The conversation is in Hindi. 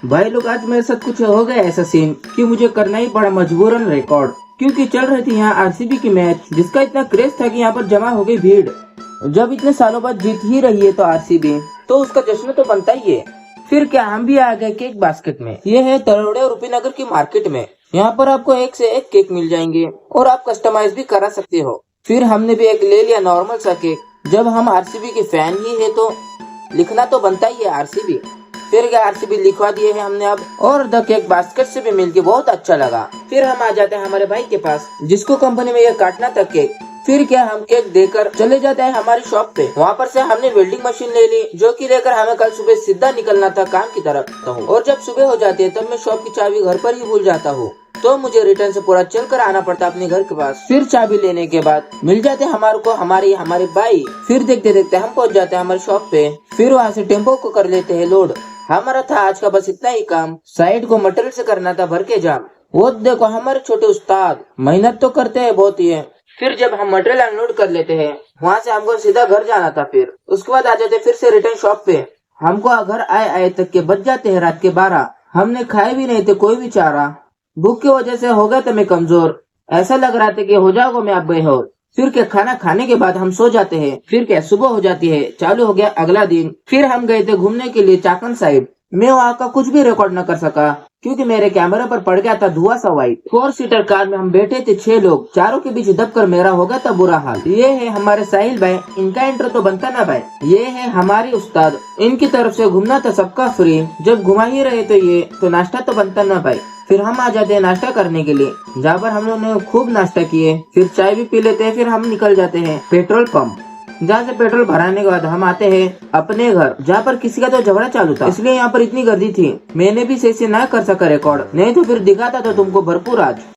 भाई लोग आज मेरे साथ कुछ हो गया ऐसा सीन कि मुझे करना ही पड़ा मजबूरन रिकॉर्ड, क्योंकि चल रही थी यहाँ आरसीबी की मैच जिसका इतना क्रेज था कि यहाँ पर जमा हो गई भीड़। जब इतने सालों बाद जीत ही रही है तो आरसीबी, तो उसका जश्न तो बनता ही है। फिर क्या हम भी आ गए केक बास्केट में। ये है तरोड़े और रूपीनगर की मार्केट में। यहाँ पर आपको एक से एक केक मिल जाएंगे और आप कस्टमाइज भी करा सकते हो। फिर हमने भी एक ले लिया नॉर्मल सा केक। जब हम आरसीबी के फैन ही है तो लिखना तो बनता ही है आरसीबी। फिर क्या आरसीबी लिखवा दिए है हमने अब, और द केक बास्केट से भी मिलके बहुत अच्छा लगा। फिर हम आ जाते हैं हमारे भाई के पास जिसको कंपनी में ये काटना था केक। फिर क्या हम केक देकर चले जाते हैं हमारी शॉप पे। वहाँ पर से हमने वेल्डिंग मशीन ले ली जो कि लेकर हमें कल सुबह सीधा निकलना था काम की तरफ। और जब सुबह हो जाती है तब मैं शॉप की चाबी घर पर ही भूल जाता हूँ, तो मुझे रिटर्न से पूरा चल कर आना पड़ता अपने घर के पास। फिर चाबी लेने के बाद मिल जाते हमारे को हमारे भाई। फिर देखते देखते हम पहुंच जाते हैं हमारी शॉप पे। फिर वहाँ से टेम्पो को कर लेते हैं लोड। हमारा था आज का बस इतना ही काम। साइड को मटेरियल से करना था भर के जाम। वो देखो हमारे छोटे उस्ताद मेहनत तो करते हैं बहुत ही है। फिर जब हम मटेरियल अनलोड कर लेते हैं वहाँ से हमको सीधा घर जाना था। फिर उसके बाद आ जाते फिर से रिटर्न शॉप पे। हमको घर आए तक के बज जाते हैं रात के 12। हमने खाए भी नहीं थे कोई भी चारा। भूख की वजह से हो गए थे मैं कमजोर। ऐसा लग रहा था कि हो जाओगे मैं आप बेहोश। फिर क्या खाना खाने के बाद हम सो जाते हैं। फिर क्या सुबह हो जाती है, चालू हो गया अगला दिन। फिर हम गए थे घूमने के लिए चाकन साइड। मैं वहाँ का कुछ भी रिकॉर्ड न कर सका क्योंकि मेरे कैमरे पर पड़ गया था धुआं सा व्हाइट। 4 सीटर कार में हम बैठे थे 6 लोग। चारों के बीच दबकर मेरा हो गया था बुरा हाल। ये है हमारे साहिल भाई, इनका इंट्रो तो बनता ना भाई। ये है हमारी उस्ताद, इनकी तरफ से घूमना था सबका फ्री। जब घुमा ही रहे तो ये तो नाश्ता तो बनता ना भाई। फिर हम आ जाते हैं नाश्ता करने के लिए, जहाँ पर हम लोगों ने खूब नाश्ता किए। फिर चाय भी पी लेते हैं। फिर हम निकल जाते हैं पेट्रोल पंप, जहाँ से पेट्रोल भराने के बाद हम आते हैं अपने घर, जहाँ पर किसी का तो झगड़ा चालू था इसलिए यहाँ पर इतनी गर्दी थी। मैंने भी सही से ना कर सका रिकॉर्ड, नहीं तो फिर दिखाता तो तुमको भरपूर आज।